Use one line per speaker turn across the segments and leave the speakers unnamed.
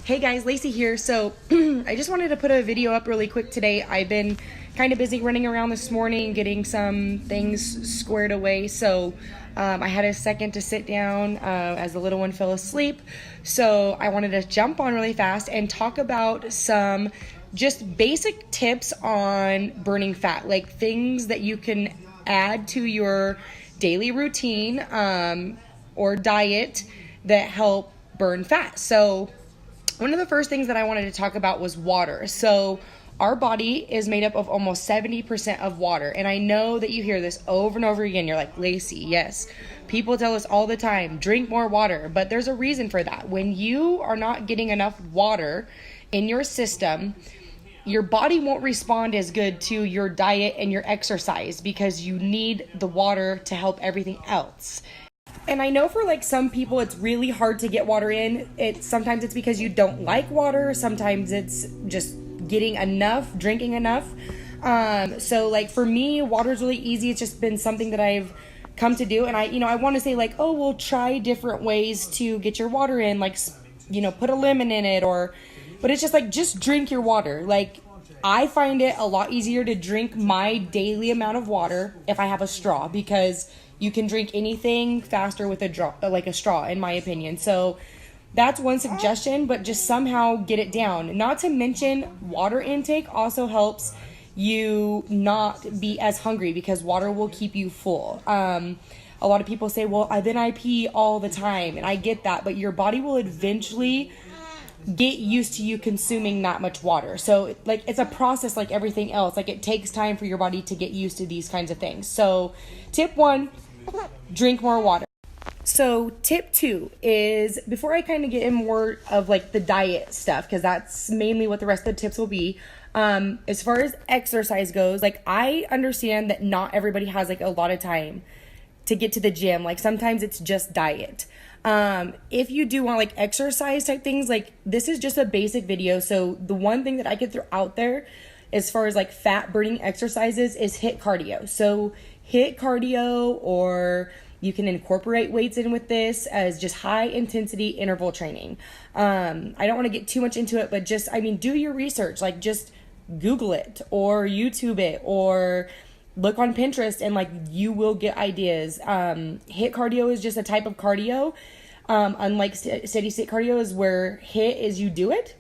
Hey guys, Lacey here. So I just wanted to put a video up really quick today. I've been kind of busy running around this morning, getting some things squared away. So I had a second to sit down as the little one fell asleep. So I wanted to jump on really fast and talk about some just basic tips on burning fat, like things that you can add to your daily routine or diet that help burn fat. So one of the first things that I wanted to talk about was water. So our body is made up of almost 70% of water. And I know that you hear this over and over again. You're like, Lacey, yes. People tell us all the time, drink more water. But there's a reason for that. When you are not getting enough water in your system, your body won't respond as good to your diet and your exercise because you need the water to help everything else. And I know for like some people it's really hard to get water in. Sometimes it's because you don't like water. Sometimes it's just getting enough, drinking enough. So like for me, water is really easy. It's just been something that I've come to do. And I want to say like, oh, we'll try different ways to get your water in, like, put a lemon in it but it's just like, just drink your water. Like, I find it a lot easier to drink my daily amount of water if I have a straw, because you can drink anything faster with a straw, in my opinion. So that's one suggestion, but just somehow get it down. Not to mention, water intake also helps you not be as hungry because water will keep you full. A lot of people say, well, then I pee all the time, and I get that, but your body will eventually get used to you consuming that much water. So like, it's a process like everything else. Like, it takes time for your body to get used to these kinds of things. So tip 1, drink more water. So tip 2 is, before I kind of get in more of like the diet stuff, because that's mainly what the rest of the tips will be, as far as exercise goes, like, I understand that not everybody has like a lot of time to get to the gym. Like, sometimes it's just diet. If you do want like exercise type things, like, this is just a basic video. So the one thing that I could throw out there as far as like fat burning exercises is HIIT cardio. So HIIT cardio, or you can incorporate weights in with this as just high intensity interval training. I don't want to get too much into it, but just, do your research. Like, just Google it or YouTube it or look on Pinterest, and like, you will get ideas. HIIT cardio is just a type of cardio. Unlike steady state cardio, is where HIIT is you do it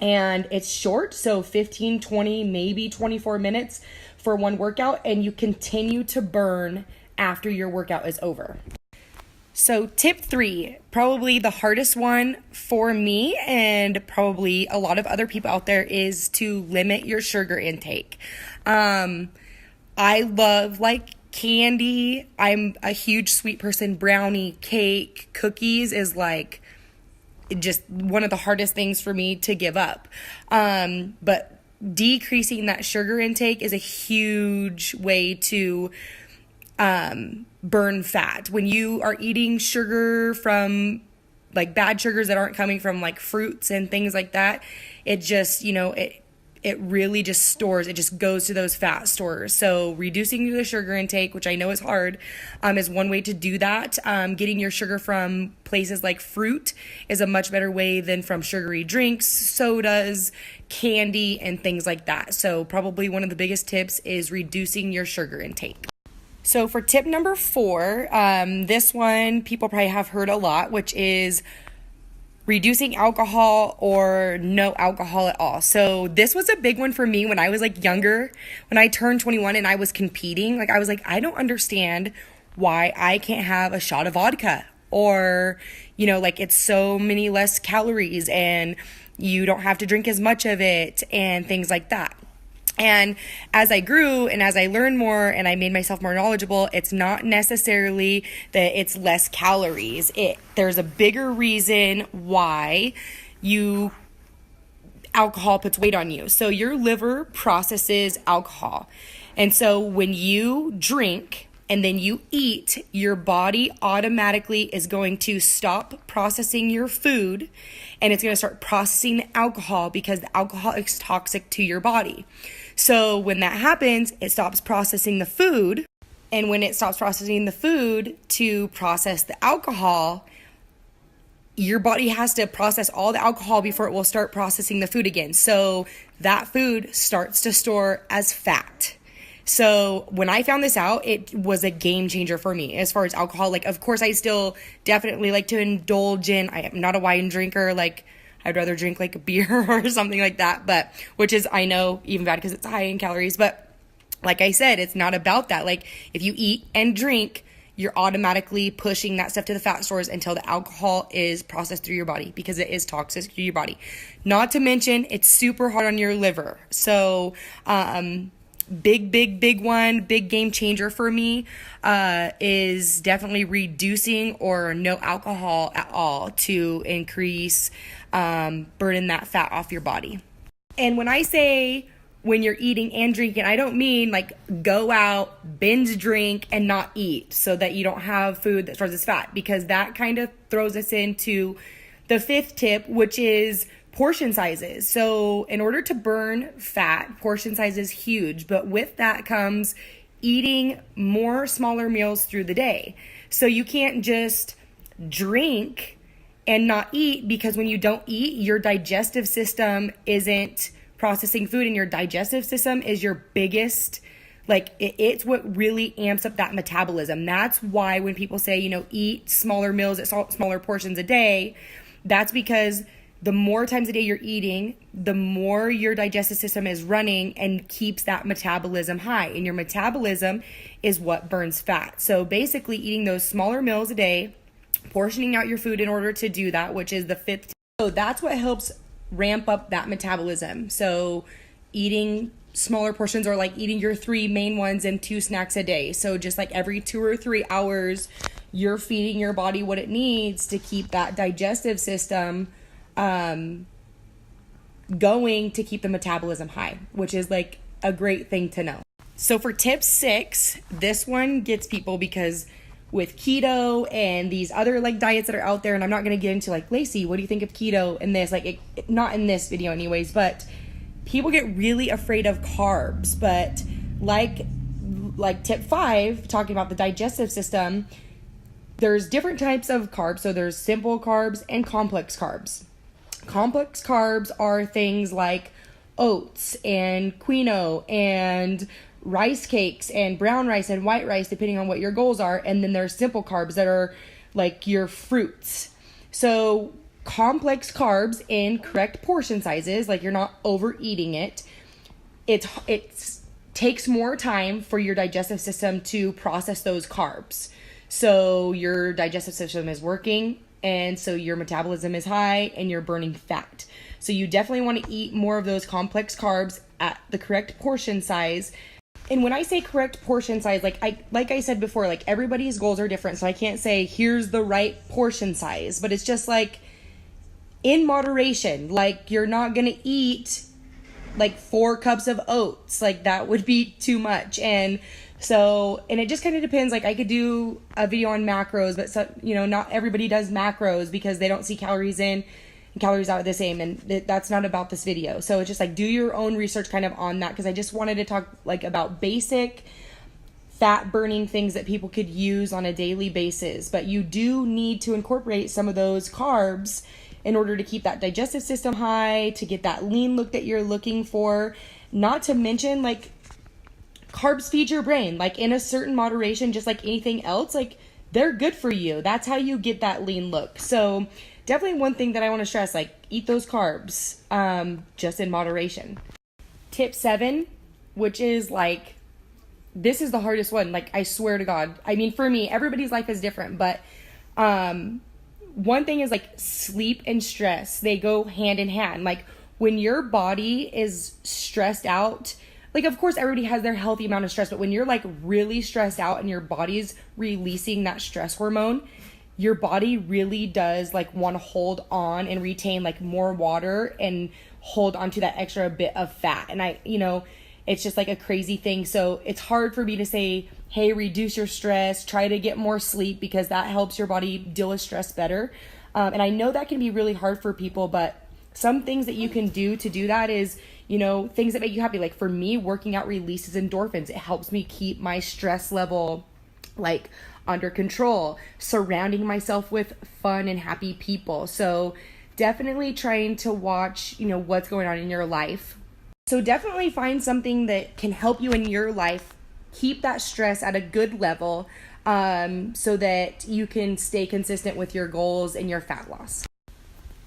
and it's short. So 15, 20, maybe 24 minutes for one workout, and you continue to burn after your workout is over. So tip 3, probably the hardest one for me and probably a lot of other people out there, is to limit your sugar intake. I love like candy. I'm a huge sweet person. Brownie, cake, cookies is like just one of the hardest things for me to give up. But decreasing that sugar intake is a huge way to burn fat. When you are eating sugar from like bad sugars that aren't coming from like fruits and things like that, it just, it really just stores, it just goes to those fat stores. So reducing the sugar intake, which I know is hard, is one way to do that. Getting your sugar from places like fruit is a much better way than from sugary drinks, sodas, candy, and things like that. So probably one of the biggest tips is reducing your sugar intake. So for tip number 4, this one people probably have heard a lot, which is reducing alcohol or no alcohol at all. So this was a big one for me when I was like younger, when I turned 21 and I was competing. Like, I was like, I don't understand why I can't have a shot of vodka, or, like, it's so many less calories and you don't have to drink as much of it and things like that. And as I grew and as I learned more and I made myself more knowledgeable, it's not necessarily that it's less calories. There's a bigger reason why alcohol puts weight on you. So your liver processes alcohol. And so when you drink and then you eat, your body automatically is going to stop processing your food, and it's going to start processing the alcohol because the alcohol is toxic to your body. So when that happens, it stops processing the food. And when it stops processing the food to process the alcohol, your body has to process all the alcohol before it will start processing the food again. So that food starts to store as fat. So when I found this out, it was a game changer for me as far as alcohol. Like, of course, I still definitely like to indulge in, I am not a wine drinker. Like, I'd rather drink like a beer or something like that, but which is, I know, even bad because it's high in calories. But like I said, it's not about that. Like, if you eat and drink, you're automatically pushing that stuff to the fat stores until the alcohol is processed through your body, because it is toxic to your body. Not to mention, it's super hard on your liver. So, big one, big game changer for me, is definitely reducing or no alcohol at all to increase, burning that fat off your body. And when I say when you're eating and drinking, I don't mean like go out, binge drink, and not eat so that you don't have food that stores as fat, because that kind of throws us into the fifth tip, which is portion sizes. So in order to burn fat, portion size is huge, but with that comes eating more smaller meals through the day. So you can't just drink and not eat, because when you don't eat, your digestive system isn't processing food, and your digestive system is your biggest, like it's what really amps up that metabolism. That's why when people say, eat smaller meals at smaller portions a day, that's because the more times a day you're eating, the more your digestive system is running and keeps that metabolism high. And your metabolism is what burns fat. So basically eating those smaller meals a day, portioning out your food in order to do that, which is the fifth. So that's what helps ramp up that metabolism. So eating smaller portions, or like eating your 3 main ones and 2 snacks a day. So just like every 2 or 3 hours, you're feeding your body what it needs to keep that digestive system going, to keep the metabolism high, which is like a great thing to know. So for tip 6, this one gets people because with keto and these other like diets that are out there, and I'm not going to get into like, Lacey, what do you think of keto and this, like not in this video anyways, but people get really afraid of carbs. But like tip 5, talking about the digestive system, there's different types of carbs. So there's simple carbs and complex carbs. Complex carbs are things like oats and quinoa and rice cakes and brown rice and white rice, depending on what your goals are. And then there's simple carbs that are like your fruits. So complex carbs in correct portion sizes, like you're not overeating it, it takes more time for your digestive system to process those carbs. So your digestive system is working, and so your metabolism is high and you're burning fat. So you definitely want to eat more of those complex carbs at the correct portion size. And when I say correct portion size, like I said before, like everybody's goals are different. So I can't say here's the right portion size, but it's just like in moderation. Like you're not going to eat like 4 cups of oats. Like that would be too much. And it just kind of depends. Like I could do a video on macros, but not everybody does macros because they don't see calories in and calories out the same. And that's not about this video. So it's just like, do your own research kind of on that. Cause I just wanted to talk like about basic fat burning things that people could use on a daily basis. But you do need to incorporate some of those carbs in order to keep that digestive system high, to get that lean look that you're looking for. Not to mention, like, carbs feed your brain, like in a certain moderation, just like anything else, like they're good for you. That's how you get that lean look. So definitely one thing that I want to stress, like eat those carbs, just in moderation. Tip 7, which is like, this is the hardest one. Like, I swear to God, I mean, for me, everybody's life is different, but, one thing is like sleep and stress. They go hand in hand. Like when your body is stressed out, like, of course, everybody has their healthy amount of stress, but when you're like really stressed out and your body's releasing that stress hormone, your body really does like want to hold on and retain like more water and hold onto that extra bit of fat. And it's just like a crazy thing. So it's hard for me to say, hey, reduce your stress, try to get more sleep, because that helps your body deal with stress better. And I know that can be really hard for people, but some things that you can do to do that is, things that make you happy. Like for me, working out releases endorphins. It helps me keep my stress level like under control, surrounding myself with fun and happy people. So definitely trying to watch, what's going on in your life. So definitely find something that can help you in your life, keep that stress at a good level, so that you can stay consistent with your goals and your fat loss.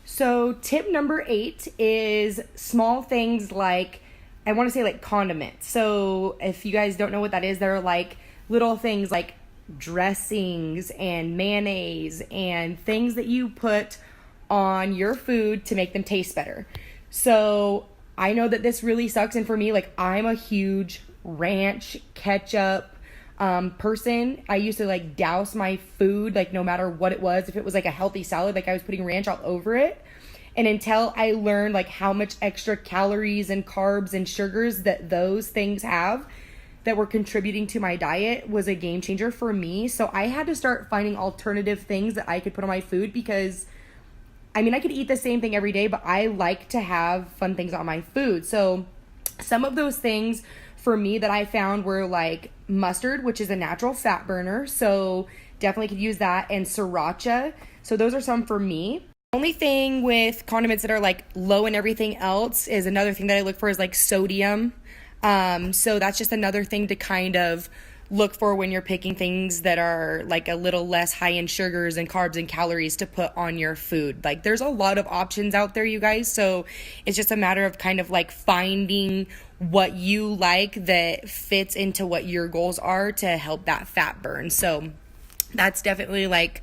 So tip number 8 is small things like, I want to say like condiments. So if you guys don't know what that is, they're like little things like dressings and mayonnaise and things that you put on your food to make them taste better. So I know that this really sucks. And for me, like, I'm a huge ranch ketchup person. I used to like douse my food, like no matter what it was. If it was like a healthy salad, like I was putting ranch all over it. And until I learned like how much extra calories and carbs and sugars that those things have that were contributing to my diet was a game changer for me. So I had to start finding alternative things that I could put on my food because I could eat the same thing every day, but I like to have fun things on my food. So some of those things for me that I found were like mustard, which is a natural fat burner. So definitely could use that, and sriracha. So those are some for me. Only thing with condiments that are like low in everything else is another thing that I look for is like sodium. So that's just another thing to kind of look for when you're picking things that are like a little less high in sugars and carbs and calories to put on your food. Like there's a lot of options out there, you guys. So it's just a matter of kind of like finding what you like that fits into what your goals are to help that fat burn. So that's definitely like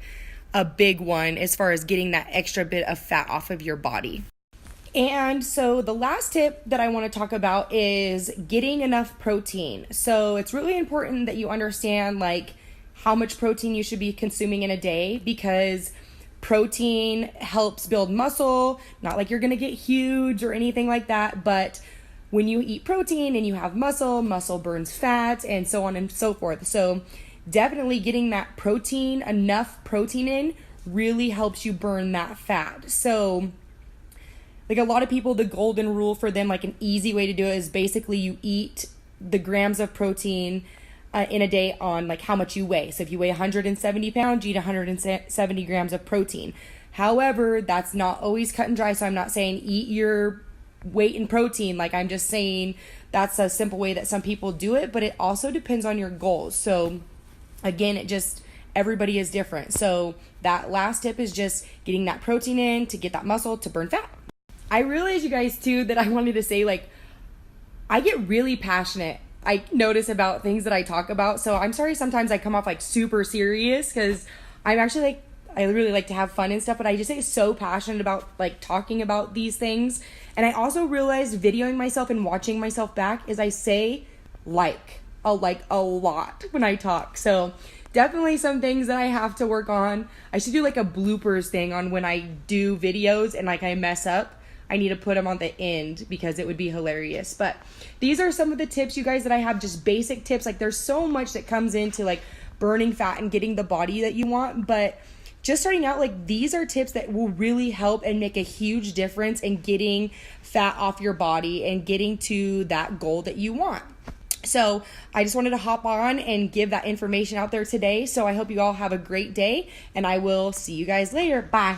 a big one as far as getting that extra bit of fat off of your body. And so the last tip that I want to talk about is getting enough protein. So it's really important that you understand like how much protein you should be consuming in a day, because protein helps build muscle. Not like you're going to get huge or anything like that, but when you eat protein and you have muscle, muscle burns fat and so on and so forth. So definitely getting that protein, enough protein in, really helps you burn that fat. So like a lot of people, the golden rule for them, like an easy way to do it is basically you eat the grams of protein in a day on like how much you weigh. So if you weigh 170 pounds, you eat 170 grams of protein. However, that's not always cut and dry. So I'm not saying eat your weight in protein. Like I'm just saying that's a simple way that some people do it, but it also depends on your goals. So again, everybody is different. So that last tip is just getting that protein in to get that muscle to burn fat. I realized, you guys, too, that I wanted to say, like, I get really passionate, I notice, about things that I talk about. So I'm sorry sometimes I come off, like, super serious, because I'm actually, like, I really like to have fun and stuff, but I just get so passionate about, like, talking about these things. And I also realized videoing myself and watching myself back is I say, a lot when I talk. So definitely some things that I have to work on. I should do, like, a bloopers thing on when I do videos and, like, I mess up. I need to put them on the end because it would be hilarious. But these are some of the tips, you guys, that I have, just basic tips. Like there's so much that comes into like burning fat and getting the body that you want. But just starting out, like these are tips that will really help and make a huge difference in getting fat off your body and getting to that goal that you want. So I just wanted to hop on and give that information out there today. So I hope you all have a great day, and I will see you guys later. Bye.